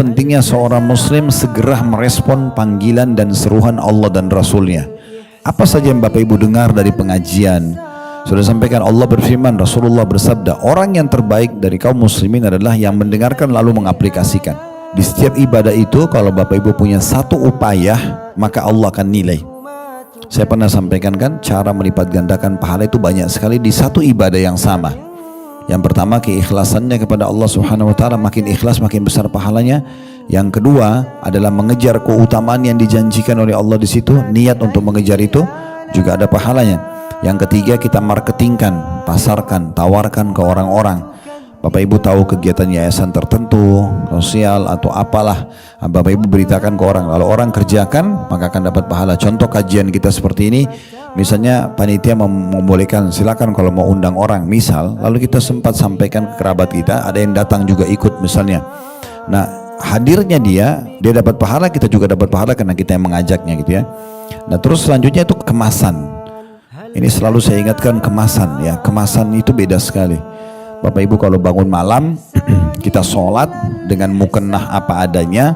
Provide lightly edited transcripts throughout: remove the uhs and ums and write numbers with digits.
pentingnya seorang muslim segera merespon panggilan dan seruan Allah dan Rasulnya. Apa saja yang Bapak Ibu dengar dari pengajian, sudah sampaikan Allah berfirman, Rasulullah bersabda, orang yang terbaik dari kaum muslimin adalah yang mendengarkan lalu mengaplikasikan. Di setiap ibadah itu kalau Bapak Ibu punya satu upaya, maka Allah akan nilai. Saya pernah sampaikan kan, cara melipat gandakan pahala itu banyak sekali di satu ibadah yang sama. Yang pertama keikhlasannya kepada Allah Subhanahu wa taala, makin ikhlas makin besar pahalanya. Yang kedua adalah mengejar keutamaan yang dijanjikan oleh Allah di situ, niat untuk mengejar itu juga ada pahalanya. Yang ketiga kita marketingkan, pasarkan, tawarkan ke orang-orang. Bapak Ibu tahu kegiatan yayasan tertentu, sosial atau apalah, Bapak Ibu beritakan ke orang, lalu orang kerjakan maka akan dapat pahala. Contoh kajian kita seperti ini, misalnya panitia membolehkan silakan kalau mau undang orang misal, lalu kita sempat sampaikan ke kerabat kita, ada yang datang juga ikut misalnya. Nah hadirnya dia dapat pahala, kita juga dapat pahala karena kita yang mengajaknya gitu ya. Nah terus selanjutnya itu kemasan. Ini selalu saya ingatkan, kemasan ya, kemasan itu beda sekali. Bapak Ibu kalau bangun malam kita sholat dengan mukennah apa adanya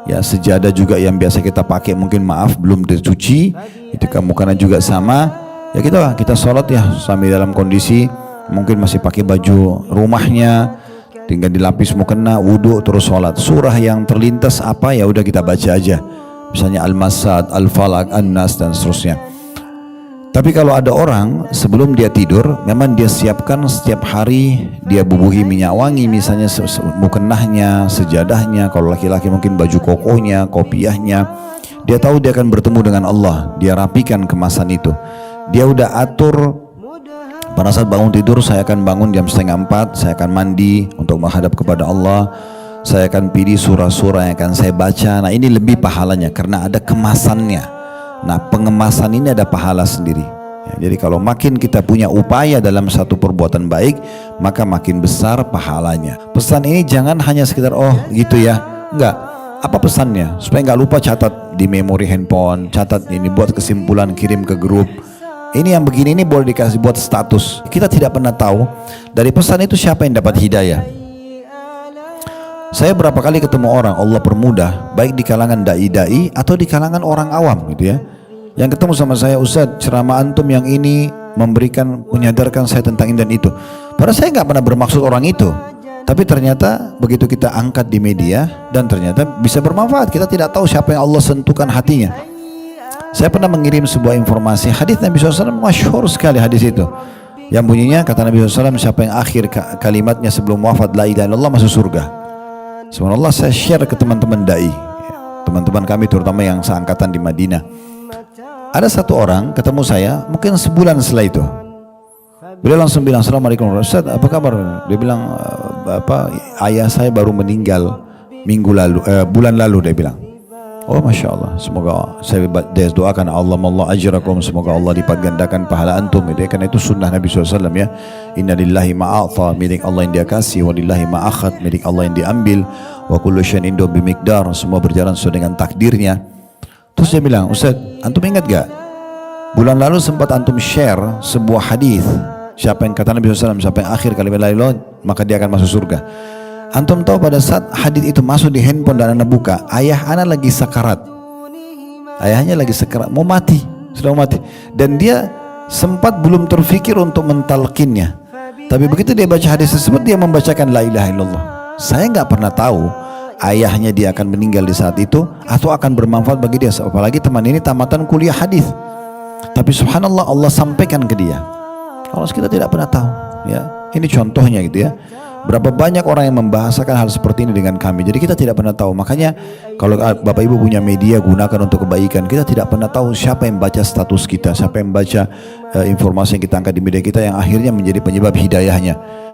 ya, sejadah juga yang biasa kita pakai mungkin maaf belum dicuci, itu mukennah juga sama ya, kita sholat ya sambil dalam kondisi mungkin masih pakai baju rumahnya, tinggal dilapis mukennah, wudhu terus sholat. Surah yang terlintas apa ya udah kita baca aja, misalnya Al-Masad, Al-Falaq, An-Nas dan seterusnya. Tapi kalau ada orang sebelum dia tidur memang dia siapkan setiap hari, dia bubuhi minyak wangi misalnya mukennahnya, sejadahnya, kalau laki-laki mungkin baju kokohnya, kopiahnya, dia tahu dia akan bertemu dengan Allah, dia rapikan kemasan itu, dia udah atur pada saat bangun tidur, saya akan bangun jam 3:30, saya akan mandi untuk menghadap kepada Allah, saya akan pilih surah-surah yang akan saya baca. Nah ini lebih pahalanya karena ada kemasannya. Nah pengemasan ini ada pahala sendiri ya, jadi kalau makin kita punya upaya dalam satu perbuatan baik maka makin besar pahalanya. Pesan ini jangan hanya sekedar oh gitu ya, enggak. Apa pesannya? Supaya enggak lupa catat di memori handphone, catat ini, buat kesimpulan, kirim ke grup. Ini yang begini ini boleh dikasih buat status. Kita tidak pernah tahu dari pesan itu siapa yang dapat hidayah. Saya berapa kali ketemu orang Allah permudah, baik di kalangan dai-dai atau di kalangan orang awam gitu ya, yang ketemu sama saya, Ustadz ceramah antum yang ini memberikan, menyadarkan saya tentang ini dan itu. Padahal saya nggak pernah bermaksud orang itu, tapi ternyata begitu kita angkat di media dan ternyata bisa bermanfaat. Kita tidak tahu siapa yang Allah sentuhkan hatinya. Saya pernah mengirim sebuah informasi hadis Nabi SAW, masyhur sekali hadis itu, yang bunyinya kata Nabi SAW, siapa yang akhir kalimatnya sebelum wafat la ilaha illallah masuk surga. Subhanallah, saya share ke teman-teman dai, teman-teman kami terutama yang seangkatan di Madinah. Ada satu orang ketemu saya mungkin sebulan setelah itu, beliau langsung bilang, Assalamualaikum Ustaz, apa kabar? Dia bilang, ayah saya baru meninggal bulan lalu. Dia bilang, oh Masya Allah, semoga saya doakan Allah ajrakum, semoga Allah lipat gandakan pahala antum. Karena itu sunnah Nabi SAW ya, inna lillahi ma'atha, milik Allah yang dia kasih, wa lillahi ma'akhad, milik Allah yang diambil, wa kullu syai'in indahu bimiqdar, semua berjalan sesuai dengan takdirnya. Terus dia bilang, Ustaz antum ingat gak bulan lalu sempat antum share sebuah hadis, siapa yang kata Nabi SAW, siapa yang akhir kalimat la ilaha illallah maka dia akan masuk surga. Antum tahu pada saat hadis itu masuk di handphone dan anak buka, ayah anak lagi sakarat, ayahnya lagi sakarat, mau mati, sudah mau mati, dan dia sempat belum terfikir untuk mentalkinnya, tapi begitu dia baca hadis tersebut dia membacakan la ilaha illallah. Saya nggak pernah tahu ayahnya dia akan meninggal di saat itu atau akan bermanfaat bagi dia, apalagi teman ini tamatan kuliah hadis, tapi subhanallah Allah sampaikan ke dia. Kalau kita tidak pernah tahu ya, ini contohnya gitu ya. Berapa banyak orang yang membahasakan hal seperti ini dengan kami. Jadi kita tidak pernah tahu. Makanya kalau Bapak Ibu punya media, gunakan untuk kebaikan. Kita tidak pernah tahu siapa yang baca status kita, siapa yang baca informasi yang kita angkat di media kita yang akhirnya menjadi penyebab hidayahnya.